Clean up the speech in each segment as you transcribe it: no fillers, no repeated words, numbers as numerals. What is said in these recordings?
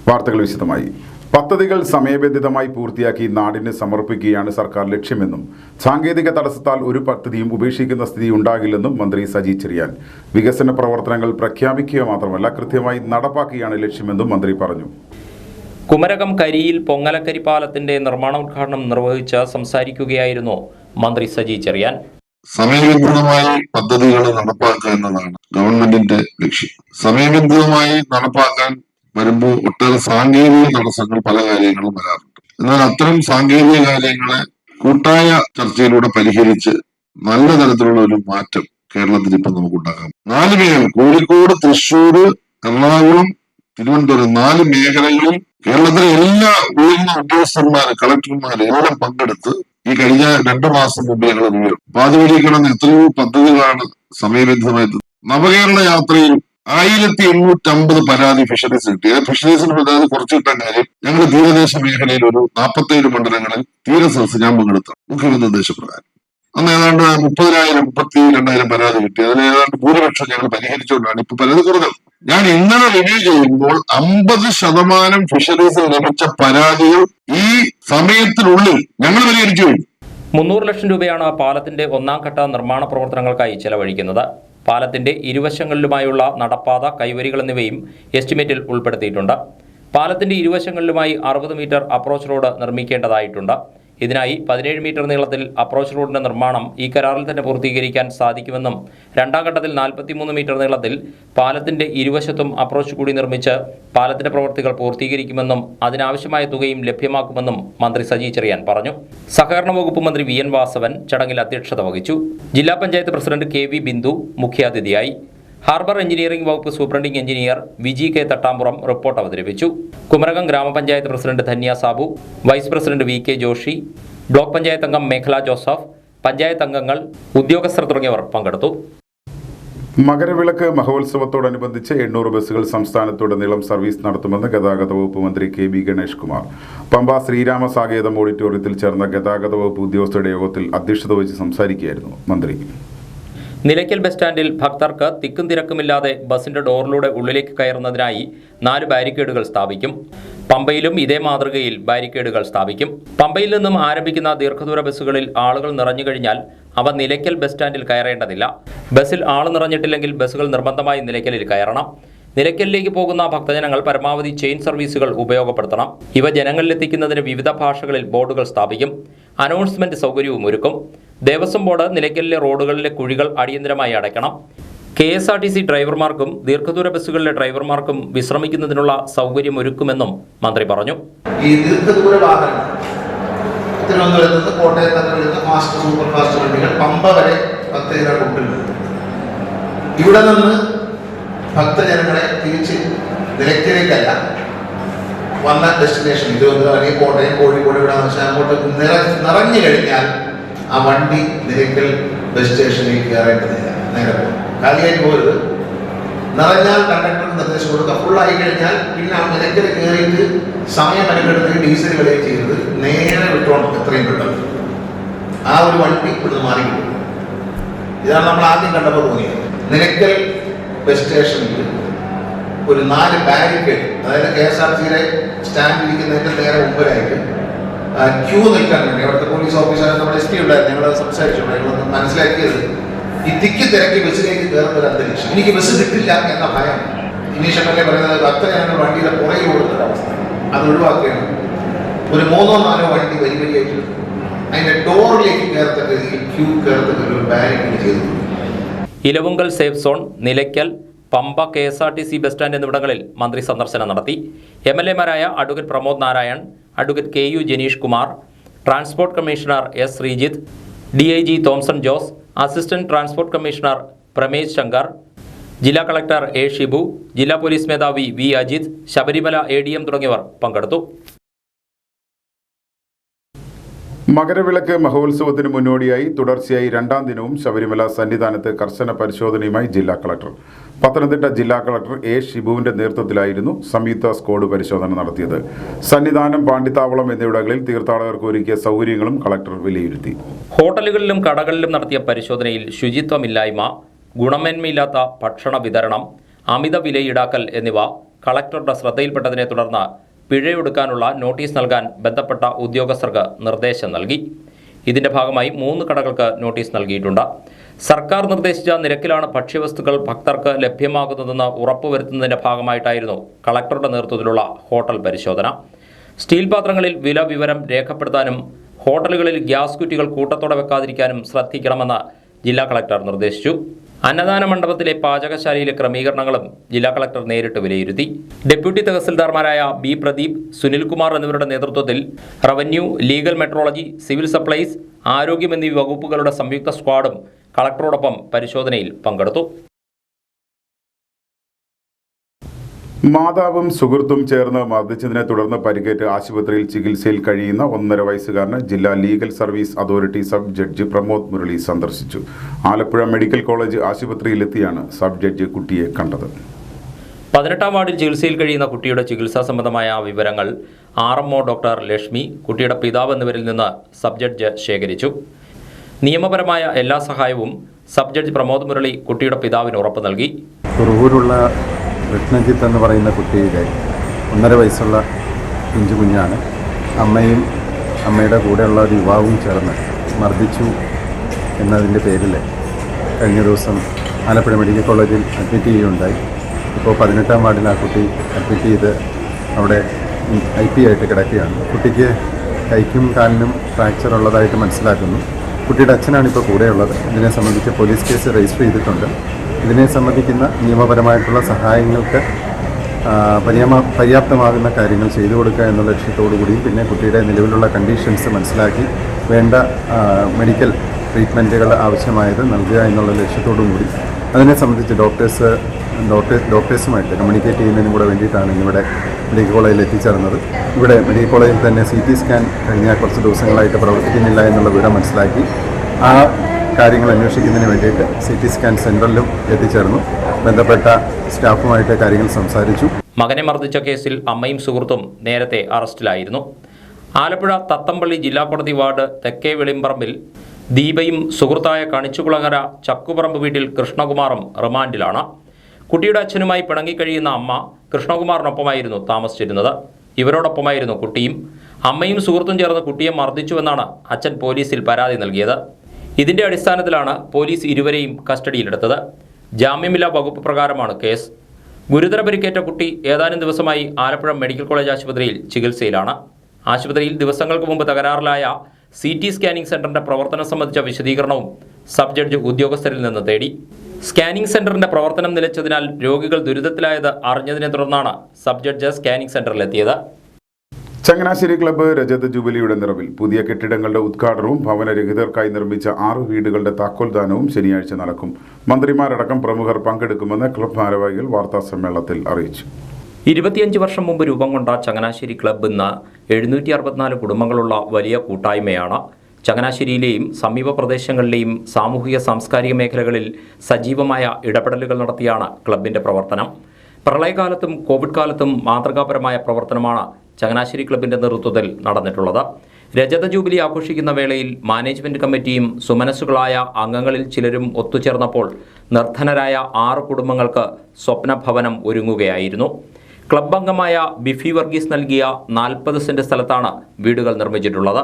വാർത്തകൾ വിശദമായി. പദ്ധതികൾ സമയബന്ധിതമായി പൂർത്തിയാക്കി നാടിന് സമർപ്പിക്കുകയാണ് സർക്കാർ ലക്ഷ്യമെന്നും സാങ്കേതിക തടസ്സത്താൽ ഒരു പദ്ധതിയും ഉപേക്ഷിക്കുന്ന സ്ഥിതി ഉണ്ടാകില്ലെന്നും മന്ത്രി സജി ചെറിയാൻ. വികസന പ്രവർത്തനങ്ങൾ പ്രഖ്യാപിക്കുക മാത്രമല്ല കൃത്യമായി നടപ്പാക്കുകയാണ് ലക്ഷ്യമെന്നും മന്ത്രി പറഞ്ഞു. കുമരകം കരിയിൽ പൊങ്ങലക്കരി പാലത്തിന്റെ നിർമ്മാണോദ്ഘാടനം നിർവഹിച്ച് സംസാരിക്കുകയായിരുന്നു മന്ത്രി സജി ചെറിയാൻ. സമയബന്ധിതമായി പദ്ധതികൾ നടപ്പാക്കുക എന്നതാണ് ഗവൺമെന്റിന്റെ ലക്ഷ്യം. സമയബന്ധിതമായി നടപ്പാക്കാൻ വരുമ്പോൾ ഒട്ടേറെ സാങ്കേതിക തടസ്സങ്ങൾ പല കാര്യങ്ങളും വരാറുണ്ട്. എന്നാൽ അത്തരം സാങ്കേതിക കാര്യങ്ങളെ കൂട്ടായ ചർച്ചയിലൂടെ പരിഹരിച്ച് നല്ല തരത്തിലുള്ള ഒരു മാറ്റം കേരളത്തിൽ ഇപ്പൊ നമുക്ക് ഉണ്ടാക്കാം. 4 മേഖല, കോഴിക്കോട്, തൃശ്ശൂർ, എറണാകുളം, തിരുവനന്തപുരം 4 മേഖലകളിൽ കേരളത്തിലെ എല്ലാ ഉയർന്ന ഉദ്യോഗസ്ഥന്മാര്, കളക്ടർമാര് എല്ലാം പങ്കെടുത്ത് ഈ കഴിഞ്ഞ 2 മാസം മുമ്പ് ഞങ്ങൾ റിവ്യൂ പാതുവഴി കിടന്ന എത്രയോ പദ്ധതികളാണ് സമയബന്ധിതമായി. നവകേരള യാത്രയിൽ 1850 പരാതി ഫിഷറീസ് കിട്ടി. ഫിഷറീസിന് പരാതി കുറച്ച് കിട്ടാൻ കാര്യം ഞങ്ങൾ തീരദേശ മേഖലയിൽ ഒരു 47 മണ്ഡലങ്ങളിൽ തീരസദസ് ഞാൻ പങ്കെടുത്തു മുഖ്യമന്ത്രി നിർദ്ദേശപ്രകാരം. അന്ന് ഏതാണ്ട് 32,000 പരാതി കിട്ടി. അതിൽ ഏതാണ്ട് ഭൂരിപക്ഷം ഞങ്ങൾ പരിഹരിച്ചുകൊണ്ടാണ് ഇപ്പൊ പരാതി കുറഞ്ഞത്. ഞാൻ ഇന്നലെ റിവ്യൂ ചെയ്യുമ്പോൾ 50% ഫിഷറീസിൽ ലഭിച്ച പരാതികൾ ഈ സമയത്തിനുള്ളിൽ ഞങ്ങൾ പരിഹരിച്ചു കഴിഞ്ഞു. 300 ലക്ഷം രൂപയാണ് പാലത്തിന്റെ 1ാം ഘട്ട നിർമ്മാണ പ്രവർത്തനങ്ങൾക്കായി ചെലവഴിക്കുന്നത്. പാലത്തിന്റെ ഇരുവശങ്ങളിലുമായുള്ള നടപ്പാത, കൈവരികൾ എന്നിവയും എസ്റ്റിമേറ്റിൽ ഉൾപ്പെടുത്തിയിട്ടുണ്ട്. പാലത്തിന്റെ ഇരുവശങ്ങളിലുമായി 60 മീറ്റർ അപ്രോച്ച് റോഡ് നിർമ്മിക്കേണ്ടതായിട്ടുണ്ട്. ഇതിനായി 17 മീറ്റർ നീളത്തിൽ അപ്രോച്ച് റോഡിന്റെ നിർമ്മാണം ഈ കരാറിൽ തന്നെ പൂർത്തീകരിക്കാൻ സാധിക്കുമെന്നും 2ാം ഘട്ടത്തിൽ 43 മീറ്റർ നീളത്തിൽ പാലത്തിന്റെ ഇരുവശത്തും അപ്രോച്ച് കൂടി നിർമ്മിച്ച് പാലത്തിന്റെ പ്രവൃത്തികൾ പൂർത്തീകരിക്കുമെന്നും അതിനാവശ്യമായ തുകയും ലഭ്യമാക്കുമെന്നും മന്ത്രി സജി ചെറിയാൻ പറഞ്ഞു. സഹകരണ വകുപ്പ് മന്ത്രി വി എൻ വാസവൻ ചടങ്ങിൽ അധ്യക്ഷത വഹിച്ചു. ജില്ലാ panchayat president K V Bindu മുഖ്യാതിഥിയായി. ഹാർബർ എഞ്ചിനീയറിംഗ് വകുപ്പ് superintending engineer Viji K Thattampuram report അവതരിപ്പിച്ചു. കുമരകം ഗ്രാമപഞ്ചായത്ത് president Dhanya Sabu, vice president V K Joshi, block panchayat അംഗം മേഖല ജോസഫ്, പഞ്ചായത്ത് അംഗങ്ങൾ, ഉദ്യോഗസ്ഥർ തുടങ്ങിയവർ പങ്കെടുത്തു. മകരവിളക്ക് മഹോത്സവത്തോടനുബന്ധിച്ച് 800 ബസ്സുകൾ സംസ്ഥാനത്തുടനീളം സർവീസ് നടത്തുമെന്ന് ഗതാഗത വകുപ്പ് മന്ത്രി കെ ബി ഗണേഷ് കുമാർ പമ്പ ശ്രീരാമ സാകേതം ഓഡിറ്റോറിയത്തിൽ ചേർന്ന ഗതാഗത വകുപ്പ് ഉദ്യോഗസ്ഥരുടെ യോഗത്തിൽ അധ്യക്ഷത വഹിച്ച് സംസാരിക്കുകയായിരുന്നു മന്ത്രി. നിലയ്ക്കൽ ബസ് സ്റ്റാൻഡിൽ ഭക്തർക്ക് തിക്കും തിരക്കുമില്ലാതെ ബസിന്റെ ഡോറിലൂടെ ഉള്ളിലേക്ക് കയറുന്നതിനായി 4 ബാരിക്കേഡുകൾ സ്ഥാപിക്കും. പമ്പയിലും ഇതേ മാതൃകയിൽ ബാരിക്കേഡുകൾ സ്ഥാപിക്കും. പമ്പയിൽ നിന്നും ആരംഭിക്കുന്ന ദീർഘദൂര ബസ്സുകളിൽ ആളുകൾ നിറഞ്ഞു കഴിഞ്ഞാൽ അവ നിലയ്ക്കൽ ബസ് സ്റ്റാൻഡിൽ കയറേണ്ടതില്ല. ബസ്സിൽ ആൾ നിറഞ്ഞിട്ടില്ലെങ്കിൽ ബസ്സുകൾ നിർബന്ധമായി നിലയ്ക്കലിൽ കയറണം. നിലയ്ക്കലിലേക്ക് പോകുന്ന ഭക്തജനങ്ങൾ പരമാവധി ചെയിൻ സർവീസുകൾ ഉപയോഗപ്പെടുത്തണം. ഇവ ജനങ്ങളിലെത്തിക്കുന്നതിന് വിവിധ ഭാഷകളിൽ ബോർഡുകൾ സ്ഥാപിക്കും. അനൗൺസ്മെന്റ് സൗകര്യവും ഒരുക്കും. ദേവസ്വം ബോർഡ് നിലയ്ക്കലിലെ റോഡുകളിലെ കുഴികൾ അടിയന്തരമായി അടയ്ക്കണം. KSRTC ഡ്രൈവർമാർക്കും ദീർഘദൂര ബസ്സുകളിലെ ഡ്രൈവർമാർക്കും വിശ്രമിക്കുന്നതിനുള്ള സൗകര്യം ഒരുക്കുമെന്നും മന്ത്രി പറഞ്ഞു. ഈ ദീർഘദൂര വാഹനങ്ങൾ തിരുവനന്തപുരത്ത് നിന്ന് കോട്ടയത്ത് വരുന്ന ഫാസ്റ്റ് സൂപ്പർ ഫാസ്റ്റ് വണ്ടികൾ പമ്പ വരെ പ്രത്യേക റൂട്ടിലുണ്ട്. ഇവിടെ നിന്ന് ഭക്തജനങ്ങളെ തിരിച്ച് നിലയ്ക്കലേക്കല്ല, വന്ന ഡെസ്റ്റിനേഷൻ തിരുവനന്തപുരം അല്ലെങ്കിൽ കോട്ടയം, കോഴിക്കോട് ഇവിടെ അങ്ങോട്ട് നിറഞ്ഞു കഴിഞ്ഞാൽ ആ വണ്ടി നിലയ്ക്കൽ ബസ് സ്റ്റേഷനിലേക്ക് കയറേണ്ടതില്ല. നേരെ കാലിയായിട്ട് പോയത് നിറഞ്ഞാൽ കണ്ടക്ടർക്ക് നിർദ്ദേശം കൊടുക്കുക. ഫുള്ളായി കഴിഞ്ഞാൽ പിന്നെ ആ നിലയ്ക്കൽ കയറിയിട്ട് സമയം അനുകെടുത്ത് ഡീസൽ വിലയും ചെയ്ത് നേരെ വിട്ടോണ്ട് എത്രയും പെട്ടെന്ന് ആ ഒരു വണ്ടി ഇവിടുന്ന് മാറിക്കിട്ടും. ഇതാണ് നമ്മൾ ആദ്യം കണ്ടപ്പോൾ തോന്നിയത്. നിലയ്ക്കൽ ബസ് സ്റ്റേഷനിൽ ഒരു 4 ബാരിക്കേഡ്, അതായത് KSRTCയുടെ സ്റ്റാൻഡ് ഇരിക്കുന്നതിന്റെ നേരെ മുമ്പിലായിട്ട് ക്യൂ നിൽക്കാൻ വേണ്ടി അവിടുത്തെ പോലീസ് ഓഫീസർ നമ്മുടെ SP ഉണ്ടായിരുന്നു. ഞങ്ങളത് സംസാരിച്ചു. ഞങ്ങളൊന്ന് മനസ്സിലാക്കിയത് ഈ തിക്കി തിരക്കി ബസ്സിലേക്ക് കയറുന്ന ഒരു അന്തരീക്ഷം, എനിക്ക് ബസ് കിട്ടില്ല എന്ന ഭയം. ഇനീഷ്യൽ പറയുന്നത് ഭക്തജനങ്ങൾ വണ്ടിയുടെ പുറകെ ഓടുന്ന അവസ്ഥ, അത് ഒഴിവാക്കുകയാണ്. ഒരു 3-4 വണ്ടി വരിയായിട്ട് അതിന്റെ ഡോറിലേക്ക് കയറത്തക്ക രീതിയിൽ ക്യൂ കയറത്തക്ക ഒരു ബാരിക്കേഡ് ചെയ്തു. Elavunkal safe zone, Nilakkal, Pamba, KSRTC bus stand എന്നിവിടങ്ങളിൽ മന്ത്രി സന്ദർശനം നടത്തി. MLA-മാരായ advocate Pramod Narayan, advocate KU Janeesh Kumar, transport commissioner S Sreejith, DIG Thomson Jose, assistant transport commissioner Pramesh Shankar, ജില്ലാ കളക്ടർ A ഷിബു, ജില്ലാ പോലീസ് മേധാവി V അജിത്, ശബരിമല ADM തുടങ്ങിയവർ പങ്കെടുത്തു. മകരവിളക്ക് മഹോത്സവത്തിന് മുന്നോടിയായി തുടർച്ചയായി 2ാം ദിനവും ശബരിമല സന്നിധാനത്ത് കർശന പരിശോധനയുമായി ജില്ലാ കളക്ടർ. പത്തനംതിട്ട ജില്ലാ കളക്ടർ A ഷിബുവിന്റെ നേതൃത്വത്തിലായിരുന്നു സംയുക്ത സ്ക്വാഡ് പരിശോധന നടത്തിയത്. സന്നിധാനം, പാണ്ടിത്താവളം എന്നിവിടങ്ങളിൽ തീർത്ഥാടകർക്ക് ഒരുക്കിയ സൗകര്യങ്ങളും കളക്ടർ വിലയിരുത്തി. ഹോട്ടലുകളിലും കടകളിലും നടത്തിയ പരിശോധനയിൽ ശുചിത്വമില്ലായ്മ, ഗുണമേന്മയില്ലാത്ത ഭക്ഷണ വിതരണം, അമിത വില ഈടാക്കൽ എന്നിവ കളക്ടറുടെ ശ്രദ്ധയിൽപ്പെട്ടതിനെ തുടർന്ന് പിഴയൊടുക്കാനുള്ള നോട്ടീസ് നൽകാൻ ബന്ധപ്പെട്ട ഉദ്യോഗസ്ഥർക്ക് നിർദ്ദേശം നൽകി. ഇതിന്റെ ഭാഗമായി 3 കടകൾക്ക് നോട്ടീസ് നൽകിയിട്ടുണ്ട്. സർക്കാർ നിർദ്ദേശിച്ച നിരക്കിലാണ് ഭക്ഷ്യവസ്തുക്കൾ ഭക്തർക്ക് ലഭ്യമാകുന്നതെന്ന് ഉറപ്പുവരുത്തുന്നതിന്റെ ഭാഗമായിട്ടായിരുന്നു കളക്ടറുടെ നേതൃത്വത്തിലുള്ള ഹോട്ടൽ പരിശോധന. സ്റ്റീൽ പാത്രങ്ങളിൽ വില വിവരം രേഖപ്പെടുത്താനും ഹോട്ടലുകളിൽ ഗ്യാസ് കുറ്റികൾ കൂട്ടത്തോടെ വെക്കാതിരിക്കാനും ശ്രദ്ധിക്കണമെന്ന് ജില്ലാ കളക്ടർ നിർദ്ദേശിച്ചു. അന്നദാന മണ്ഡപത്തിലെ പാചകശാലയിലെ ക്രമീകരണങ്ങളും ജില്ലാ കളക്ടർ നേരിട്ട് വിലയിരുത്തി. ഡെപ്യൂട്ടി തഹസിൽദാർമാരായ ബി പ്രദീപ്, സുനിൽകുമാർ എന്നിവരുടെ നേതൃത്വത്തിൽ revenue, legal metrology, civil supplies, ആരോഗ്യം എന്നീ വകുപ്പുകളുടെ സംയുക്ത സ്ക്വാഡും കളക്ടറോടൊപ്പം പരിശോധനയിൽ പങ്കെടുത്തു. മാതാവും സുഹൃത്തും ചേർന്ന് മർദ്ദിച്ചതിനെ തുടർന്ന് പരിക്കേറ്റ് ആശുപത്രിയിൽ ചികിത്സയിൽ കഴിയുന്ന 1.5 വയസ്സുകാരനെ ജില്ലാ legal service authority sub judge Pramod Murali സന്ദർശിച്ചു. ആലപ്പുഴ മെഡിക്കൽ കോളേജ് ആശുപത്രിയിലെത്തിയാണ് സബ് ജഡ്ജി കുട്ടിയെ കണ്ടത്. 18ാം വാർഡിൽ ചികിത്സയിൽ കഴിയുന്ന കുട്ടിയുടെ ചികിത്സാ സംബന്ധമായ വിവരങ്ങൾ RMO ഡോക്ടർ ലക്ഷ്മി, കുട്ടിയുടെ പിതാവ് എന്നിവരിൽ നിന്ന് സബ് ജഡ്ജ് ശേഖരിച്ചു. നിയമപരമായ എല്ലാ സഹായവും സബ് ജഡ്ജി പ്രമോദ് മുരളി കുട്ടിയുടെ പിതാവിന് ഉറപ്പ് നൽകി. രത്നജിത്ത് എന്ന് പറയുന്ന കുട്ടിയുടെ 1.5 വയസ്സുള്ള പിഞ്ചു കുഞ്ഞാണ്. അമ്മയും അമ്മയുടെ കൂടെയുള്ള ഒരു യുവാവും ചേർന്ന് മർദ്ദിച്ചു എന്നതിൻ്റെ പേരിൽ കഴിഞ്ഞ ദിവസം ആലപ്പുഴ മെഡിക്കൽ കോളേജിൽ അഡ്മിറ്റ് ചെയ്യുകയുണ്ടായി. ഇപ്പോൾ 18ാം വാർഡിൽ ആ കുട്ടി അഡ്മിറ്റ് ചെയ്ത് അവിടെ IP ആയിട്ട് കിടക്കുകയാണ്. കുട്ടിക്ക് കൈക്കും കാലിനും ഫ്രാക്ചർ ഉള്ളതായിട്ട് മനസ്സിലാക്കുന്നു. കുട്ടിയുടെ അച്ഛനാണ് ഇപ്പോൾ കൂടെയുള്ളത്. ഇതിനെ സംബന്ധിച്ച് പോലീസ് കേസ് രജിസ്റ്റർ ചെയ്തിട്ടുണ്ട്. ഇതിനെ സംബന്ധിക്കുന്ന നിയമപരമായിട്ടുള്ള സഹായങ്ങൾക്ക് പര്യാപ്തമാകുന്ന കാര്യങ്ങൾ ചെയ്തു കൊടുക്കുക എന്നുള്ള ലക്ഷ്യത്തോടു കൂടി, പിന്നെ കുട്ടിയുടെ നിലവിലുള്ള കണ്ടീഷൻസ് മനസ്സിലാക്കി വേണ്ട മെഡിക്കൽ ട്രീറ്റ്മെൻറ്റുകൾ ആവശ്യമായത് നൽകുക എന്നുള്ള ലക്ഷ്യത്തോടും കൂടി അതിനെ സംബന്ധിച്ച് ഡോക്ടേഴ്സുമായിട്ട് കമ്മ്യൂണിക്കേറ്റ് ചെയ്യുന്നതിനും കൂടെ വേണ്ടിയിട്ടാണ് ഇവിടെ മെഡിക്കൽ കോളേജിൽ എത്തിച്ചേർന്നത്. ഇവിടെ മെഡിക്കൽ കോളേജിൽ തന്നെ CT സ്കാൻ കഴിഞ്ഞ കുറച്ച് ദിവസങ്ങളായിട്ട് പ്രവർത്തിക്കുന്നില്ല എന്നുള്ള വിവരം മനസ്സിലാക്കി ആ കാര്യങ്ങൾ അന്വേഷിക്കുന്നതിന് വേണ്ടിയിട്ട് CT സ്കാൻ സെൻറ്ററിലും എത്തിച്ചേർന്നു. ബന്ധപ്പെട്ട സ്റ്റാഫുമായിട്ട് കാര്യങ്ങൾ സംസാരിച്ചു. മകനെ മർദ്ദിച്ച കേസിൽ അമ്മയും സുഹൃത്തും നേരത്തെ അറസ്റ്റിലായിരുന്നു. ആലപ്പുഴ തത്തമ്പള്ളി ജില്ലാ കോടതി വാർഡ് തെക്കേ വെളിമ്പറമ്പിൽ ദീപയും സുഹൃത്തായ കണിച്ചുകുളങ്ങര ചക്കുപറമ്പ് വീട്ടിൽ കൃഷ്ണകുമാറും റിമാൻഡിലാണ്. കുട്ടിയുടെ അച്ഛനുമായി പിണങ്ങിക്കഴിയുന്ന അമ്മ കൃഷ്ണകുമാറിനൊപ്പമായിരുന്നു താമസിച്ചിരുന്നത്. ഇവരോടൊപ്പമായിരുന്നു കുട്ടിയും. അമ്മയും സുഹൃത്തും ചേർന്ന് കുട്ടിയെ മർദ്ദിച്ചുവെന്നാണ് അച്ഛൻ പോലീസിൽ പരാതി നൽകിയത്. ഇതിന്റെ അടിസ്ഥാനത്തിലാണ് പോലീസ് ഇരുവരെയും കസ്റ്റഡിയിലെടുത്തത്. ജാമ്യമില്ലാ വകുപ്പ് പ്രകാരമാണ് കേസ്. ഗുരുതര പരിക്കേറ്റ കുട്ടി ഏതാനും ദിവസമായി ആലപ്പുഴ മെഡിക്കൽ കോളേജ് ആശുപത്രിയിൽ ചികിത്സയിലാണ്. ആശുപത്രിയിൽ ദിവസങ്ങൾക്ക് മുമ്പ് തകരാറിലായ CT സ്കാനിംഗ് സെന്ററിന്റെ പ്രവർത്തനം സംബന്ധിച്ച വിശദീകരണവും സബ് ജഡ്ജ് ഉദ്യോഗസ്ഥരിൽ നിന്ന് തേടി. സ്കാനിംഗ് സെന്ററിന്റെ പ്രവർത്തനം നിലച്ചതിനാൽ രോഗികൾ ദുരിതത്തിലായത് അറിഞ്ഞതിനെ തുടർന്നാണ് സബ് ജഡ്ജ് സ്കാനിംഗ് സെന്ററിലെത്തിയത്. ചങ്ങനാശ്ശേരി ക്ലബ്ബ് രജത ജൂബിലിയുടെ നിറവിൽ പുതിയ കെട്ടിടങ്ങളുടെ ഉദ്ഘാടനവും ഭവനരഹിതർക്കായി നിർമ്മിച്ച 6 വീടുകളുടെ താക്കോൽദാനവും ശനിയാഴ്ച നടക്കും. മന്ത്രിമാരടക്കം പ്രമുഖർ പങ്കെടുക്കുമെന്ന് ക്ലബ്ബ് ഭാരവാഹികൾ വാർത്താസമ്മേളനത്തിൽ അറിയിച്ചു. 25 വർഷം മുമ്പ് രൂപം കൊണ്ട ചങ്ങനാശ്ശേരി ക്ലബ്ബ് ഇന്ന് 764 കുടുംബങ്ങളുള്ള വലിയ കൂട്ടായ്മയാണ്. ചങ്ങനാശ്ശേരിയിലെയും സമീപ പ്രദേശങ്ങളിലെയും സാമൂഹിക സാംസ്കാരിക മേഖലകളിൽ സജീവമായ ഇടപെടലുകൾ നടത്തിയാണ് ക്ലബിന്റെ പ്രവർത്തനം. പ്രളയകാലത്തും കോവിഡ് കാലത്തും മാതൃകാപരമായ പ്രവർത്തനമാണ് ചങ്ങനാശ്ശേരി ക്ലബിന്റെ നേതൃത്വത്തിൽ നടന്നിട്ടുള്ളത്. രജത ജൂബിലി ആഘോഷിക്കുന്ന വേളയിൽ മാനേജ്മെന്റ് കമ്മിറ്റിയും സുമനസ്സുകളായ അംഗങ്ങളിൽ ചിലരും ഒത്തുചേർന്നപ്പോൾ നിർധനരായ 6 കുടുംബങ്ങൾക്ക് സ്വപ്നഭവനം ഒരുങ്ങുകയായിരുന്നു. ക്ലബ് അംഗമായ ബിഫി വർഗീസ് നൽകിയ 40 സെന്റ് സ്ഥലത്താണ് വീടുകൾ നിർമ്മിച്ചിട്ടുള്ളത്.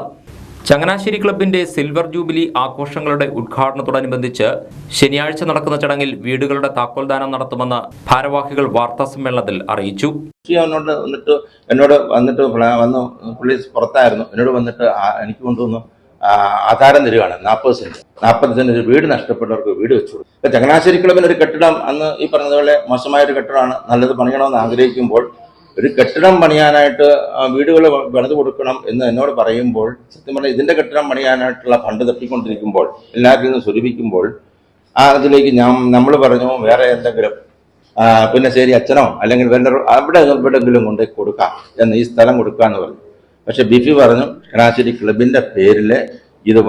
ചങ്ങനാശ്ശേരി ക്ലബിന്റെ സിൽവർ ജൂബിലി ആഘോഷങ്ങളുടെ ഉദ്ഘാടനത്തോടനുബന്ധിച്ച് ശനിയാഴ്ച നടക്കുന്ന ചടങ്ങിൽ വീടുകളുടെ താക്കോൽദാനം നടത്തുമെന്ന് ഭാരവാഹികൾ വാർത്താസമ്മേളനത്തിൽ അറിയിച്ചു. എന്നോട് വന്നിട്ട് വന്നു, പുള്ളി പുറത്തായിരുന്നു. എന്നോട് വന്നിട്ട് എനിക്ക് കൊണ്ടുവന്നു ആധാരം തരികയാണ് 40 സെന്റ് ഒരു വീട് നഷ്ടപ്പെട്ടവർക്ക് വീട് വെച്ചു കൊടുക്കും. ഇപ്പൊ ചങ്ങനാശ്ശേരി ക്ലബിന് ഒരു കെട്ടിടം അന്ന് ഈ പറഞ്ഞതുപോലെ മോശമായ ഒരു കെട്ടിടമാണ്, നല്ലത് പണിയണമെന്ന് ആഗ്രഹിക്കുമ്പോൾ ഒരു കെട്ടിടം പണിയാനായിട്ട് വീടുകൾ പണിത് കൊടുക്കണം എന്ന് എന്നോട് പറയുമ്പോൾ, സത്യം പറഞ്ഞാൽ ഇതിന്റെ കെട്ടിടം പണിയാനായിട്ടുള്ള ഫണ്ട് തട്ടിക്കൊണ്ടിരിക്കുമ്പോൾ എല്ലാവരിൽ നിന്ന് സ്വരൂപിക്കുമ്പോൾ അതിലേക്ക് നമ്മൾ പറഞ്ഞു വേറെ എന്തെങ്കിലും പിന്നെ ശരി അച്ഛനോ അല്ലെങ്കിൽ വേറെ എവിടെയെങ്കിലും കൊണ്ട് കൊടുക്കാം എന്ന്, ഈ സ്ഥലം കൊടുക്കാന്ന് പറഞ്ഞു. പക്ഷെ ബിഫി പറഞ്ഞു ചങ്ങനാശ്ശേരി ക്ലബിന്റെ പേരിൽ ഇത്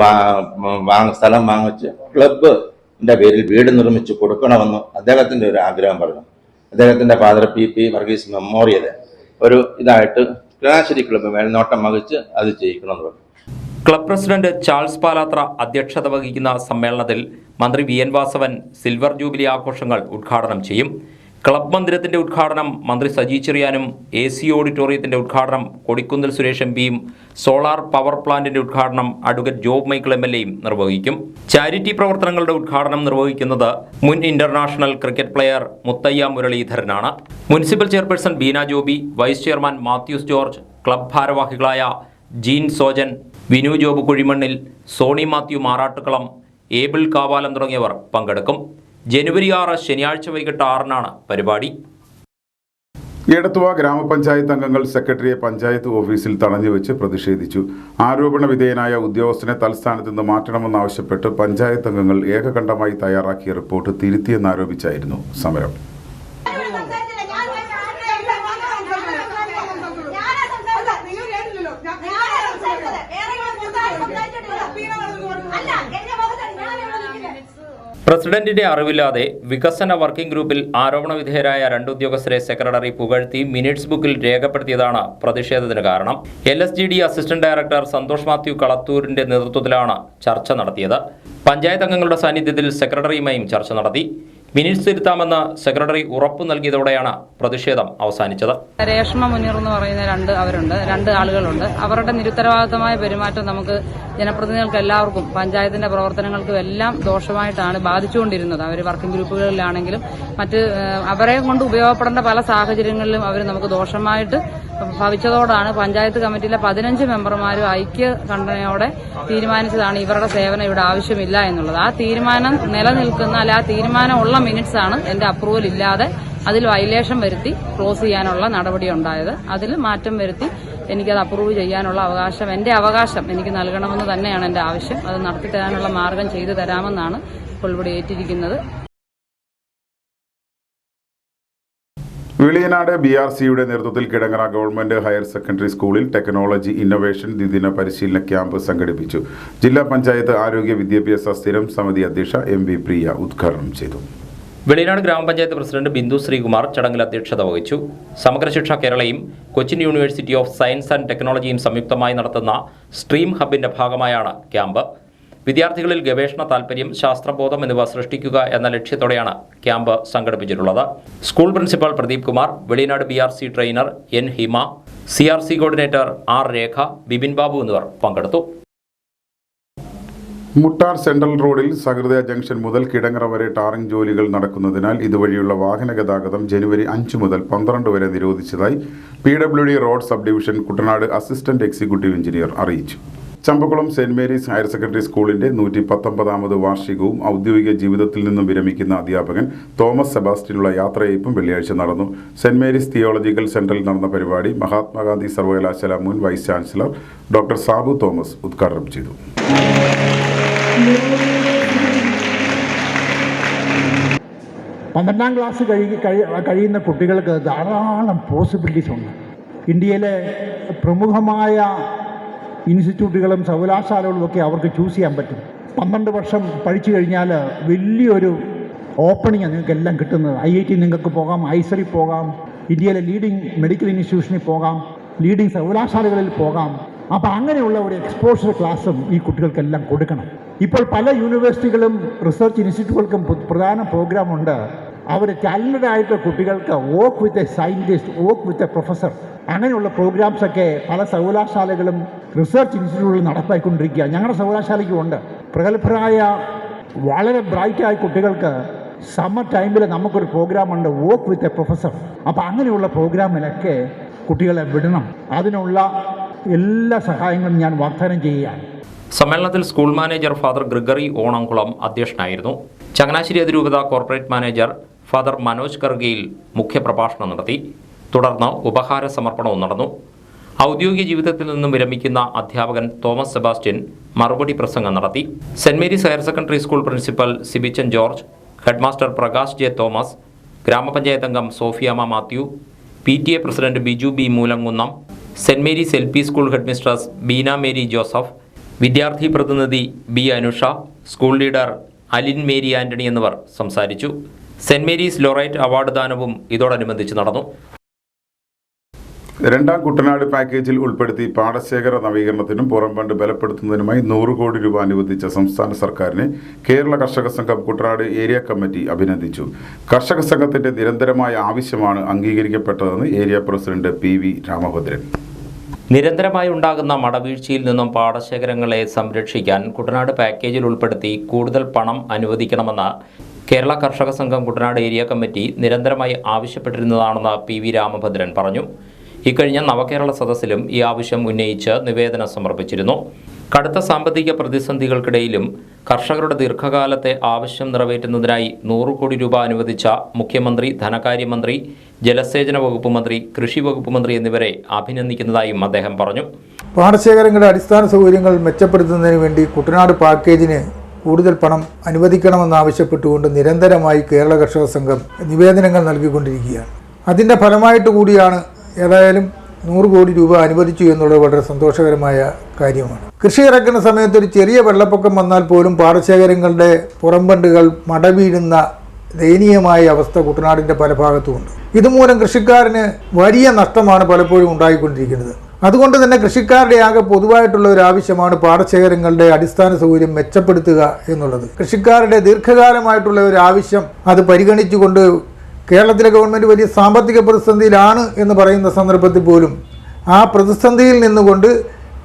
സ്ഥലം വാങ്ങിച്ച് ക്ലബിന്റെ പേരിൽ വീട് നിർമ്മിച്ച് കൊടുക്കണമെന്ന് അദ്ദേഹത്തിന്റെ ഒരു ആഗ്രഹം പറഞ്ഞു. അദ്ദേഹത്തിന്റെ ഫാദർ PP വർഗീസ് മെമ്മോറിയൽ ഒരു ഇതായിട്ട് ചങ്ങനാശ്ശേരി ക്ലബ്ബ് മേൽനോട്ടം വഹിച്ച് അത് ചെയ്യിക്കണമെന്ന് പറഞ്ഞു. ക്ലബ് പ്രസിഡന്റ് ചാൾസ് പാലാത്ര അധ്യക്ഷത വഹിക്കുന്ന സമ്മേളനത്തിൽ മന്ത്രി VN വാസവൻ സിൽവർ ജൂബിലി ആഘോഷങ്ങൾ ഉദ്ഘാടനം ചെയ്യും. ക്ലബ് മന്ദിരത്തിന്റെ ഉദ്ഘാടനം മന്ത്രി സജി ചെറിയാനും AC ഓഡിറ്റോറിയത്തിന്റെ ഉദ്ഘാടനം കൊടിക്കുന്നിൽ സുരേഷ് MPയും സോളാർ പവർ പ്ലാന്റിന്റെ ഉദ്ഘാടനം അഡ്വക്കേറ്റ് ജോബ് മൈക്കിൾ MLAയും നിർവഹിക്കും. ചാരിറ്റി പ്രവർത്തനങ്ങളുടെ ഉദ്ഘാടനം നിർവഹിക്കുന്നത് മുൻ ഇന്റർനാഷണൽ ക്രിക്കറ്റ് പ്ലെയർ മുത്തയ്യ മുരളീധരനാണ്. Municipal chairperson Beena Joby, vice chairman Mathews George, club ഭാരവാഹികളായ Jean Sojan, Vinu Job Kuzhimannil, Sony Mathew Marattukalam, Abel Kavalam തുടങ്ങിയവർ പങ്കെടുക്കും. ജനുവരി 6 ശനിയാഴ്ച വൈകിട്ട് 6-നാണ് പരിപാടി. എടത്തുവ ഗ്രാമപഞ്ചായത്ത് അംഗങ്ങൾ സെക്രട്ടറിയെ പഞ്ചായത്ത് ഓഫീസിൽ തടഞ്ഞുവെച്ച് പ്രതിഷേധിച്ചു. ആരോപണ വിധേയനായ ഉദ്യോഗസ്ഥനെ തൽസ്ഥാനത്ത് നിന്ന് മാറ്റണമെന്നാവശ്യപ്പെട്ട് പഞ്ചായത്ത് അംഗങ്ങൾ ഏകകണ്ഠമായി തയ്യാറാക്കിയ റിപ്പോർട്ട് തിരുത്തിയെന്നാരോപിച്ചായിരുന്നു സമരം. പ്രസിഡന്റിന്റെ അറിവില്ലാതെ വികസന വർക്കിംഗ് ഗ്രൂപ്പിൽ ആരോപണ വിധേയരായ 2 ഉദ്യോഗസ്ഥരെ സെക്രട്ടറി പുകഴ്ത്തി മിനിറ്റ്സ് ബുക്കിൽ രേഖപ്പെടുത്തിയതാണ് പ്രതിഷേധത്തിന് കാരണം. LSGD assistant director Santhosh Mathew കളത്തൂരിന്റെ നേതൃത്വത്തിലാണ് ചർച്ച നടത്തിയത്. പഞ്ചായത്ത് അംഗങ്ങളുടെ സാന്നിധ്യത്തിൽ സെക്രട്ടറിയുമായും ചർച്ച നടത്തി. മിനിറ്റ്സ് തിരുത്താമെന്ന് സെക്രട്ടറി ഉറപ്പു നൽകിയതോടെയാണ് പ്രതിഷേധം അവസാനിച്ചത്. രേഷ്മ മുനീർ എന്ന് പറയുന്ന രണ്ട് ആളുകളുണ്ട്. അവരുടെ നിരുത്തരവാദിത്തമായ പെരുമാറ്റം നമുക്ക് ജനപ്രതിനിധികൾക്ക് എല്ലാവർക്കും പഞ്ചായത്തിന്റെ പ്രവർത്തനങ്ങൾക്കും എല്ലാം ദോഷമായിട്ടാണ് ബാധിച്ചുകൊണ്ടിരുന്നത്. അവർ വർക്കിംഗ് ഗ്രൂപ്പുകളിലാണെങ്കിലും മറ്റ് അവരെ കൊണ്ട് ഉപയോഗപ്പെടേണ്ട പല സാഹചര്യങ്ങളിലും അവർ നമുക്ക് ദോഷമായിട്ട് ഭവിച്ചതോടാണ് പഞ്ചായത്ത് കമ്മിറ്റിയിലെ 15 മെമ്പർമാരും ഐക്യകണ്ഠനയോടെ തീരുമാനിച്ചതാണ് ഇവരുടെ സേവനം ഇവിടെ ആവശ്യമില്ല എന്നുള്ളത്. ആ തീരുമാനം നിലനിൽക്കുന്ന ആ തീരുമാനമുള്ള മിനിറ്റ്സ് ആണ് എന്റെ അപ്രൂവൽ ഇല്ലാതെ അതിൽ വയലേഷൻ വരുത്തി ക്ലോസ് ചെയ്യാനുള്ള നടപടി ഉണ്ടായത്. അതിൽ മാറ്റം വരുത്തി എനിക്കത് അപ്രൂവ് ചെയ്യാനുള്ള അവകാശം, എന്റെ അവകാശം എനിക്ക് നൽകണമെന്ന് തന്നെയാണ് എന്റെ ആവശ്യം. അത് നടത്തി തരാനുള്ള മാർഗം ചെയ്തു തരാമെന്നാണ് ഇപ്പോൾ ഇവിടെ ഏറ്റിരിക്കുന്നത്. വെളിയനാട് BRCയുടെ നേതൃത്വത്തിൽ കിടങ്ങറ ഗവൺമെന്റ് ഹയർ സെക്കൻഡറി സ്കൂളിൽ ടെക്നോളജി ഇന്നൊവേഷൻ ദ്വിദിന പരിശീലന ക്യാമ്പ് സംഘടിപ്പിച്ചു. ജില്ലാ പഞ്ചായത്ത് ആരോഗ്യ വിദ്യാഭ്യാസ സ്ഥിരം സമിതി അധ്യക്ഷ MV പ്രിയ ഉദ്ഘാടനം ചെയ്തു. വെളിയനാട് ഗ്രാമപഞ്ചായത്ത് പ്രസിഡന്റ് ബിന്ദു ശ്രീകുമാർ ചടങ്ങിൽ അധ്യക്ഷത വഹിച്ചു. സമഗ്ര ശിക്ഷ കേരളയും Cochin university of science and ടെക്നോളജിയും സംയുക്തമായി നടത്തുന്ന സ്ട്രീം ഹബിന്റെ ഭാഗമായാണ് ക്യാമ്പ്. വിദ്യാർത്ഥികളിൽ ഗവേഷണ താൽപര്യം, ശാസ്ത്രബോധം എന്നിവ സൃഷ്ടിക്കുക എന്ന ലക്ഷ്യത്തോടെയാണ് ക്യാമ്പ് സംഘടിപ്പിച്ചിട്ടുള്ളത്. School principal Pradeep Kumar, Veliyanad BRC trainer N Hima, CRC coordinator R Rekha, Bibin Babu എന്നിവർ പങ്കെടുത്തു. മുട്ടാർ സെൻട്രൽ റോഡിൽ സഹൃദയ ജംഗ്ഷൻ മുതൽ കിടങ്ങറ വരെ ടാറിംഗ് ജോലികൾ നടക്കുന്നതിനാൽ ഇതുവഴിയുള്ള വാഹന ഗതാഗതം ജനുവരി 5 മുതൽ 12 വരെ നിരോധിച്ചതായി PWD road sub division Kuttanad assistant executive engineer അറിയിച്ചു. Champakkulam Saint Mary's higher secondary സ്കൂളിന്റെ 119ാമത് വാർഷികവും ഔദ്യോഗിക ജീവിതത്തിൽ നിന്നും വിരമിക്കുന്ന അധ്യാപകൻ തോമസ് സെബാസ്റ്റ്യനുള്ള യാത്രയയപ്പും വെള്ളിയാഴ്ച നടന്നു. സെന്റ് മേരീസ് തിയോളജിക്കൽ സെന്ററിൽ നടന്ന പരിപാടി മഹാത്മാഗാന്ധി സർവകലാശാല മുൻ vice chancellor doctor Sabu Thomas ഉദ്ഘാടനം ചെയ്തു. 12ാം ക്ലാസ് കഴിയുന്ന കുട്ടികൾക്ക് ധാരാളം പോസിബിലിറ്റീസ് ഉണ്ട്. ഇന്ത്യയിലെ പ്രമുഖമായ ഇൻസ്റ്റിറ്റ്യൂട്ടുകളും സർവകലാശാലകളും ഒക്കെ അവർക്ക് ചൂസ് ചെയ്യാൻ പറ്റും. 12 വർഷം പഠിച്ചു കഴിഞ്ഞാൽ വലിയൊരു ഓപ്പണിംഗ് നിങ്ങൾക്ക് എല്ലാം കിട്ടുന്നത്. IIT നിങ്ങൾക്ക് പോകാം, ഐസറിൽ പോകാം, ഇന്ത്യയിലെ ലീഡിംഗ് മെഡിക്കൽ ഇൻസ്റ്റിറ്റ്യൂഷനിൽ പോകാം, ലീഡിംഗ് സർവകലാശാലകളിൽ പോകാം. അപ്പോൾ അങ്ങനെയുള്ള ഒരു എക്സ്പോഷർ ക്ലാസ്സും ഈ കുട്ടികൾക്കെല്ലാം കൊടുക്കണം. ഇപ്പോൾ പല യൂണിവേഴ്സിറ്റികളും റിസർച്ച് ഇൻസ്റ്റിറ്റ്യൂട്ടുകൾക്കും പ്രധാന പ്രോഗ്രാമുണ്ട്. അവർ ടാലൻറ്റഡ് ആയിട്ട് കുട്ടികൾക്ക് work with a scientist, work with a professor, അങ്ങനെയുള്ള പ്രോഗ്രാംസൊക്കെ പല സർവകലാശാലകളും റിസർച്ച് ഇൻസ്റ്റിറ്റ്യൂട്ടുകളിൽ നടപ്പായിക്കൊണ്ടിരിക്കുക. ഞങ്ങളുടെ സർവകലാശാലയ്ക്കും ഉണ്ട്. പ്രഗത്ഭരായ വളരെ ബ്രൈറ്റായ കുട്ടികൾക്ക് സമ്മർ ടൈമിൽ നമുക്കൊരു പ്രോഗ്രാമുണ്ട്, വർക്ക് വിത്ത് എ പ്രൊഫസർ. അപ്പോൾ അങ്ങനെയുള്ള പ്രോഗ്രാമിലൊക്കെ കുട്ടികളെ വിടണം. അതിനുള്ള എല്ലാ സഹായങ്ങളും ഞാൻ വാഗ്ദാനം ചെയ്യുകയാണ്. സമ്മേളനത്തിൽ school manager father Gregory Onamkulam അധ്യക്ഷനായിരുന്നു. ചങ്ങനാശ്ശേരി അതിരൂപത കോർപ്പറേറ്റ് മാനേജർ ഫാദർ മനോജ് കർഗയിൽ മുഖ്യപ്രഭാഷണം നടത്തി. തുടർന്ന് ഉപഹാര സമർപ്പണവും നടന്നു. ഔദ്യോഗിക ജീവിതത്തിൽ നിന്നും വിരമിക്കുന്ന അധ്യാപകൻ തോമസ് സെബാസ്റ്റ്യൻ മറുപടി പ്രസംഗം നടത്തി. Saint Mary's higher secondary school principal Sibichan George, headmaster Prakash J Thomas, ഗ്രാമപഞ്ചായത്ത് അംഗം Sophiyamma Mathew, PTA president Biju B Moolamkunnam, Saint Mary's LP school headmistress Beena Mary Joseph, വിദ്യാർത്ഥി പ്രതിനിധി B Anusha, school leader Alin Mary Antony എന്നിവർ സംസാരിച്ചു. സെന്റ് മേരീസ് ലോറൈറ്റ് അവാർഡ് ദാനവും ഇതോടനുബന്ധിച്ച് നടന്നു. രണ്ടാം കുട്ടനാട് പാക്കേജിൽ ഉൾപ്പെടുത്തി പാടശേഖര നവീകരണത്തിനും പുറംബണ്ട് ബലപ്പെടുത്തുന്നതിനുമായി 100 കോടി രൂപ അനുവദിച്ച സംസ്ഥാന സർക്കാരിനെ കേരള കർഷക സംഘം കുട്ടനാട് ഏരിയ കമ്മിറ്റി അഭിനന്ദിച്ചു. കർഷക സംഘത്തിന്റെ നിരന്തരമായ ആവശ്യമാണ് അംഗീകരിക്കപ്പെട്ടതെന്ന് ഏരിയ പ്രസിഡന്റ് PV രാമഭദ്രൻ. നിരന്തരമായി ഉണ്ടാകുന്ന മടവീഴ്ചയിൽ നിന്നും പാടശേഖരങ്ങളെ സംരക്ഷിക്കാൻ കുട്ടനാട് പാക്കേജിൽ ഉൾപ്പെടുത്തി കൂടുതൽ പണം അനുവദിക്കണമെന്ന് കേരള കർഷക സംഘം കുട്ടനാട് ഏരിയ കമ്മിറ്റി നിരന്തരമായി ആവശ്യപ്പെട്ടിരുന്നതാണെന്ന് PV രാമഭദ്രൻ പറഞ്ഞു. ഇക്കഴിഞ്ഞ നവകേരള സദസ്സിലും ഈ ആവശ്യം ഉന്നയിച്ച് നിവേദനം സമർപ്പിച്ചിരുന്നു. കടുത്ത സാമ്പത്തിക പ്രതിസന്ധികൾക്കിടയിലും കർഷകരുടെ ദീർഘകാലത്തെ ആവശ്യം നിറവേറ്റുന്നതിനായി 100 കോടി രൂപ അനുവദിച്ച മുഖ്യമന്ത്രി, ധനകാര്യമന്ത്രി, ജലസേചന വകുപ്പ് മന്ത്രി, കൃഷി വകുപ്പ് മന്ത്രി എന്നിവരെ അഭിനന്ദിക്കുന്നതായും അദ്ദേഹം പറഞ്ഞു. പാടശേഖരങ്ങളുടെ അടിസ്ഥാന സൗകര്യങ്ങൾ മെച്ചപ്പെടുത്തുന്നതിന് വേണ്ടി കുട്ടനാട് പാക്കേജിന് കൂടുതൽ പണം അനുവദിക്കണമെന്നാവശ്യപ്പെട്ടുകൊണ്ട് നിരന്തരമായി കേരള കർഷക സംഘം നിവേദനങ്ങൾ നൽകിക്കൊണ്ടിരിക്കുകയാണ്. അതിൻ്റെ ഫലമായിട്ട് കൂടിയാണ് ഏതായാലും 100 കോടി രൂപ അനുവദിച്ചു എന്നുള്ളത് വളരെ സന്തോഷകരമായ കാര്യമാണ്. കൃഷി ഇറക്കുന്ന സമയത്ത് ഒരു ചെറിയ വെള്ളപ്പൊക്കം വന്നാൽ പോലും പാടശേഖരങ്ങളുടെ പുറംബണ്ടുകൾ മടവീഴുന്ന ദയനീയമായ അവസ്ഥ കുട്ടനാടിൻ്റെ പല ഭാഗത്തുമുണ്ട്. ഇതുമൂലം കൃഷിക്കാരന് വലിയ നഷ്ടമാണ് പലപ്പോഴും ഉണ്ടായിക്കൊണ്ടിരിക്കുന്നത്. അതുകൊണ്ട് തന്നെ കൃഷിക്കാരുടെ ആകെ പൊതുവായിട്ടുള്ള ഒരു ആവശ്യമാണ് പാടശേഖരങ്ങളുടെ അടിസ്ഥാന സൗകര്യം മെച്ചപ്പെടുത്തുക എന്നുള്ളത്. കൃഷിക്കാരുടെ ദീർഘകാലമായിട്ടുള്ള ഒരു ആവശ്യം അത് പരിഗണിച്ചുകൊണ്ട് കേരളത്തിലെ ഗവൺമെൻറ് വലിയ സാമ്പത്തിക പ്രതിസന്ധിയിലാണ് എന്ന് പറയുന്ന സന്ദർഭത്തിൽ പോലും ആ പ്രതിസന്ധിയിൽ നിന്നുകൊണ്ട്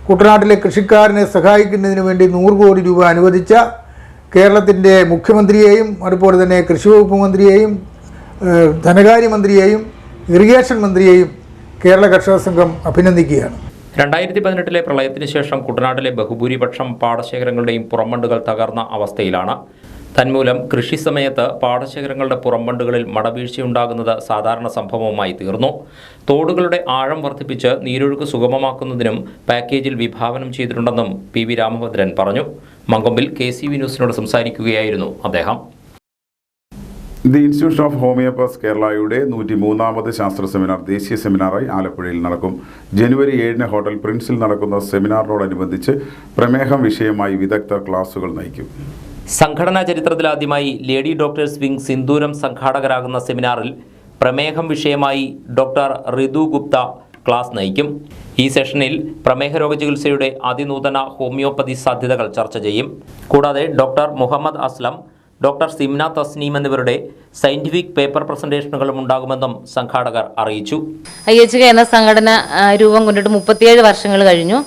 കുട്ടനാട്ടിലെ കൃഷിക്കാരനെ സഹായിക്കുന്നതിന് വേണ്ടി 100 കോടി രൂപ അനുവദിച്ച കേരളത്തിൻ്റെ മുഖ്യമന്ത്രിയെയും അതുപോലെ തന്നെ കൃഷി വകുപ്പ് മന്ത്രിയെയും ധനകാര്യമന്ത്രിയെയും ഇറിഗേഷൻ മന്ത്രിയെയും കേരള കർഷക സംഘം അഭിനന്ദിക്കുകയാണ്. 2018 പ്രളയത്തിന് ശേഷം കുട്ടനാട്ടിലെ ബഹുഭൂരിപക്ഷം പാടശേഖരങ്ങളുടെയും പുറംബണ്ടുകൾ തകർന്ന അവസ്ഥയിലാണ്. തന്മൂലം കൃഷി സമയത്ത് പാടശേഖരങ്ങളുടെ പുറംബണ്ടുകളിൽ മടവീഴ്ചയുണ്ടാകുന്നത് സാധാരണ സംഭവമായി തീർന്നു. തോടുകളുടെ ആഴം വർദ്ധിപ്പിച്ച് നീരൊഴുക്ക് സുഗമമാക്കുന്നതിനും പാക്കേജിൽ വിഭാവനം ചെയ്തിട്ടുണ്ടെന്നും PV രാമഭദ്രൻ പറഞ്ഞു. മങ്കൊമ്പിൽ KCV ന്യൂസിനോട് സംസാരിക്കുകയായിരുന്നു അദ്ദേഹം. ദി ഇൻസ്റ്റിറ്റ്യൂഷൻ ഓഫ് ഹോമിയോപ്പസ് കേരളയുടെ 103ാമത് ശാസ്ത്ര സെമിനാർ ദേശീയ സെമിനാറായി ആലപ്പുഴയിൽ നടക്കും. ജനുവരി 7-ന് ഹോട്ടൽ പ്രിൻസിൽ നടക്കുന്ന സെമിനാറിനോടനുബന്ധിച്ച് പ്രമേഹം വിഷയമായി വിദഗ്ധർ ക്ലാസുകൾ നയിക്കും. സംഘടനാ ചരിത്രത്തിലാദ്യമായി ലേഡി ഡോക്ടേഴ്സ് വിംഗ് സിന്ദൂരം സംഘാടകരാകുന്ന സെമിനാറിൽ പ്രമേഹം വിഷയമായി ഡോക്ടർ ഋതു ഗുപ്ത ക്ലാസ് നയിക്കും. ഈ സെഷനിൽ പ്രമേഹ രോഗ ചികിത്സയുടെ അതിനൂതന ഹോമിയോപ്പതി സാധ്യതകൾ ചർച്ച ചെയ്യും. കൂടാതെ ഡോക്ടർ മുഹമ്മദ് അസ്ലം, ഡോക്ടർ സിംന തസ്നീം എന്നിവരുടെ സയന്റിഫിക് പേപ്പർ പ്രസന്റേഷനുകളും ഉണ്ടാകുമെന്നും സംഘാടകർ അറിയിച്ചു. IHK എന്ന സംഘടന രൂപം കൊണ്ടിട്ട് 37 വർഷങ്ങൾ കഴിഞ്ഞു.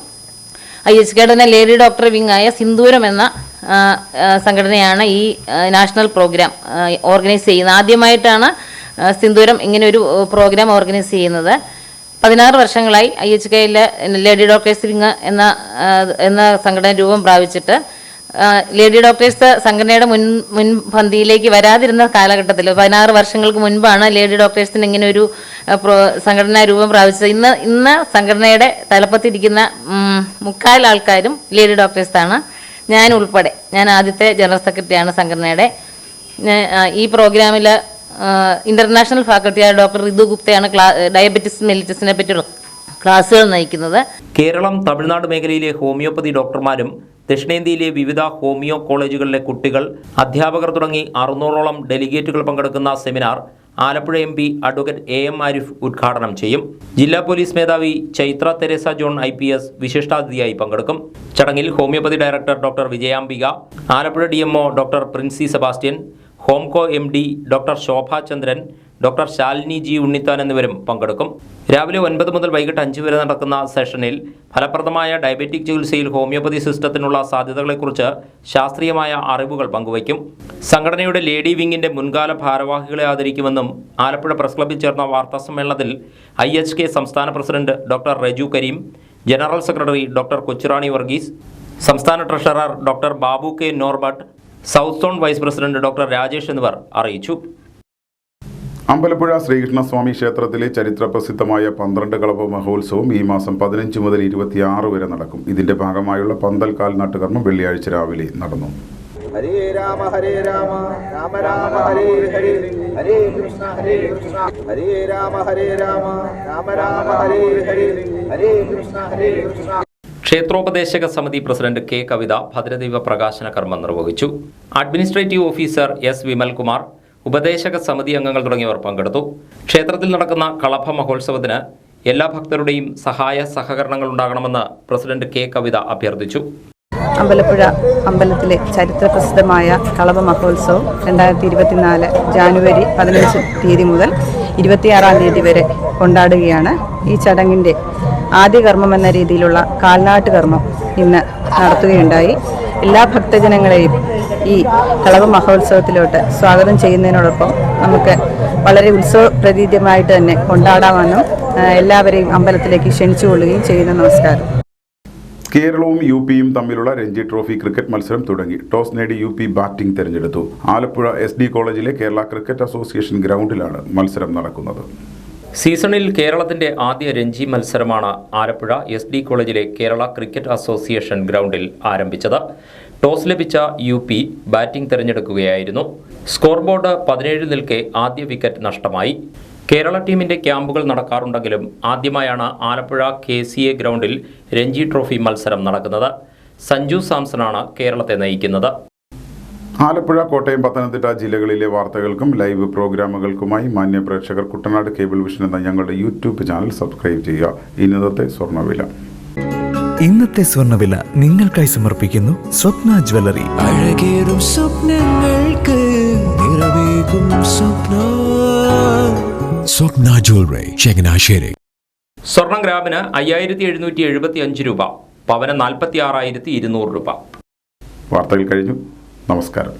IHKയുടെ തന്നെ ലേഡി ഡോക്ടർ വിംഗ് ആയ സിന്ദൂരം എന്ന സംഘടനയാണ് ഈ നാഷണൽ പ്രോഗ്രാം ഓർഗനൈസ് ചെയ്യുന്നത്. ആദ്യമായിട്ടാണ് സിന്ദൂരം ഇങ്ങനെ ഒരു പ്രോഗ്രാം ഓർഗനൈസ് ചെയ്യുന്നത്. 16 വർഷങ്ങളായി IHKയിലെ ലേഡി ഡോക്ടേഴ്സ് വിംഗ് എന്ന സംഘടന രൂപം പ്രാപിച്ചിട്ട് ലേഡി ഡോക്ടേഴ്സ് സംഘടനയുടെ മുൻപന്തിയിലേക്ക് വരാതിരുന്ന കാലഘട്ടത്തിൽ 16 വർഷങ്ങൾക്ക് മുൻപാണ് ലേഡി ഡോക്ടേഴ്സിന് ഇങ്ങനെ ഒരു സംഘടനാ രൂപം പ്രാപിച്ചത്. ഇന്ന് സംഘടനയുടെ തലപ്പത്തിരിക്കുന്ന 3/4 ആൾക്കാരും ലേഡി ഡോക്ടേഴ്സാണ്. ഞാൻ ഉൾപ്പെടെ. ഞാൻ ആദ്യത്തെ ജനറൽ സെക്രട്ടറിയാണ് സംഘടനയുടെ. ഈ പ്രോഗ്രാമിൽ ഇന്റർനാഷണൽ ഫാക്കൽറ്റിയായ ഡോക്ടർ ഋതു ഗുപ്തയാണ് ഡയബറ്റിസ് മെലിറ്റസിനെ പറ്റിയുള്ള ക്ലാസുകൾ നയിക്കുന്നത്. കേരളം, തമിഴ്നാട് മേഖലയിലെ ഹോമിയോപ്പതി ഡോക്ടർമാരും ദക്ഷിണേന്ത്യയിലെ വിവിധ ഹോമിയോ കോളേജുകളിലെ കുട്ടികൾ, അധ്യാപകർ തുടങ്ങി 600ഓളം ഡെലിഗേറ്റുകൾ പങ്കെടുക്കുന്ന seminar Alappuzha MP advocate AM Arif ഉദ്ഘാടനം ചെയ്യും. ജില്ലാ പോലീസ് മേധാവി ചൈത്ര തെരേസ ജോൺ IPS വിശിഷ്ടാതിഥിയായി പങ്കെടുക്കും. ചടങ്ങിൽ homeopathy director doctor Vijayambika, Alappuzha DMO doctor Princy Sebastian, Homco MD doctor Shobhachandran, doctor Shalini G Unnithan എന്നിവരും പങ്കെടുക്കും. രാവിലെ 9 മുതൽ വൈകിട്ട് 5 വരെ നടക്കുന്ന സെഷനിൽ ഫലപ്രദമായ ഡയബറ്റിക് ചികിത്സയിൽ ഹോമിയോപ്പതി സിസ്റ്റത്തിനുള്ള സാധ്യതകളെക്കുറിച്ച് ശാസ്ത്രീയമായ അറിവുകൾ പങ്കുവയ്ക്കും. സംഘടനയുടെ ലേഡി വിങ്ങിന്റെ മുൻകാല ഭാരവാഹികളെ ആദരിക്കുമെന്നും ആലപ്പുഴ പ്രസ് ക്ലബ്ബിൽ ചേർന്ന വാർത്താസമ്മേളനത്തിൽ IHK സംസ്ഥാന president doctor Reju Kareem, general secretary doctor Kochurani Varghese, സംസ്ഥാന treasurer doctor Babu K Norbert, south zone vice president doctor Rajesh എന്നിവർ അറിയിച്ചു. അമ്പലപ്പുഴ ശ്രീകൃഷ്ണസ്വാമി ക്ഷേത്രത്തിലെ ചരിത്രപ്രസിദ്ധമായ 12 കളഭ മഹോത്സവം ഈ മാസം 15 മുതൽ 26 വരെ നടക്കും. ഇതിന്റെ ഭാഗമായുള്ള പന്തൽ കാൽനാട്ടുകർമ്മം വെള്ളിയാഴ്ച രാവിലെ നടന്നു. ഹരേ രാമ ഹരേ രാമ രാമ രാമ ഹരേ ഹരേ ഹരേ കൃഷ്ണ ഹരേ രാമ ഹരേ രാമ രാമ രാമ ഹരേ ഹരേ ഹരേ കൃഷ്ണ ഹരേ കൃഷ്ണ. ക്ഷേത്രോപദേശക സമിതി പ്രസിഡന്റ് K കവിത ഭദ്രദൈവ പ്രകാശന കർമ്മം നിർവഹിച്ചു. അഡ്മിനിസ്ട്രേറ്റീവ് ഓഫീസർ S വിമൽകുമാർ, ഉപദേശക സമിതി അംഗങ്ങൾ തുടങ്ങിയവർ പങ്കെടുത്തു. ക്ഷേത്രത്തിൽ നടക്കുന്ന കളഭ മഹോത്സവത്തിന് എല്ലാ ഭക്തരുടെയും സഹായ സഹകരണങ്ങൾ ഉണ്ടാകണമെന്ന് പ്രസിഡന്റ് കെ കവിത അഭ്യർത്ഥിച്ചു. അമ്പലപ്പുഴ അമ്പലത്തിലെ ചരിത്രപ്രസിദ്ധമായ കളഭ മഹോത്സവം 2024 ജാനുവരി 15 തീയതി മുതൽ 26 തീയതി വരെ കൊണ്ടാടുകയാണ്. ഈ ചടങ്ങിൻ്റെ ആദ്യ കർമ്മം എന്ന രീതിയിലുള്ള കാൽനാട്ട് കർമ്മം ഇന്ന് നടത്തുകയുണ്ടായി. എല്ലാ ഭക്തജനങ്ങളെയും ഈ കളഭ മഹോത്സവത്തിലോട്ട് സ്വാഗതം ചെയ്യുന്നതിനോടൊപ്പം നമുക്ക് വളരെ ഉത്സവപ്രതീതമായിട്ട് തന്നെ കൊണ്ടാടാമെന്നും എല്ലാവരെയും അമ്പലത്തിലേക്ക് ക്ഷണിച്ചുകൊള്ളുകയും ചെയ്യുന്നു. നമസ്കാരം. കേരളവും യു.പിയും തമ്മിലുള്ള രഞ്ജി ട്രോഫി ക്രിക്കറ്റ് മത്സരം തുടങ്ങി. ടോസ് നേടി യു.പി ബാറ്റിംഗ് തെരഞ്ഞെടുത്തു. ആലപ്പുഴ SD കോളേജിലെ കേരള ക്രിക്കറ്റ് അസോസിയേഷൻ ഗ്രൗണ്ടിലാണ് മത്സരം നടക്കുന്നത്. സീസണിൽ കേരളത്തിന്റെ ആദ്യ രഞ്ജി മത്സരമാണ് ആലപ്പുഴ SD കോളേജിലെ കേരള ക്രിക്കറ്റ് അസോസിയേഷൻ ഗ്രൗണ്ടിൽ ആരംഭിച്ചത്. ടോസ് ലഭിച്ച യു.പി ബാറ്റിംഗ് തെരഞ്ഞെടുക്കുകയായിരുന്നു. സ്കോർ ബോർഡ് 17 നിൽക്കെ ആദ്യ വിക്കറ്റ് നഷ്ടമായി. കേരള ടീമിന്റെ ക്യാമ്പുകൾ നടക്കാറുണ്ടെങ്കിലും ആദ്യമായാണ് ആലപ്പുഴ KCA ഗ്രൗണ്ടിൽ രഞ്ജി ട്രോഫി മത്സരം നടക്കുന്നത്. സഞ്ജു സാംസണാണ് കേരളത്തെ നയിക്കുന്നത്. ആലപ്പുഴ, കോട്ടയം, പത്തനംതിട്ട ജില്ലകളിലെ വാർത്തകൾക്കും ലൈവ് പ്രോഗ്രാമുകൾക്കുമായി മാന്യ പ്രേക്ഷകർ കുട്ടനാട് കേബിൾ വിഷൻ എന്ന ഞങ്ങളുടെ യൂട്യൂബ് ചാനൽ സബ്സ്ക്രൈബ് ചെയ്യുക. ഇന്നത്തെ സ്വർണ്ണവില. ഇന്നത്തെ സ്വർണ്ണവില നിങ്ങൾക്കായി സമർപ്പിക്കുന്നു സ്വപ്ന ജ്വല്ലറി. അഴകേറും സ്വപ്നങ്ങൾക്ക് നിറവേകും സ്വപ്ന ജ്വല്ലറി, ചങ്ങനാശ്ശേരി. സ്വർണം ഗ്രാമിന് 5775 രൂപ, പവന് 46,200 രൂപ. വാർത്തകൾ കഴിഞ്ഞു. നമസ്കാരം.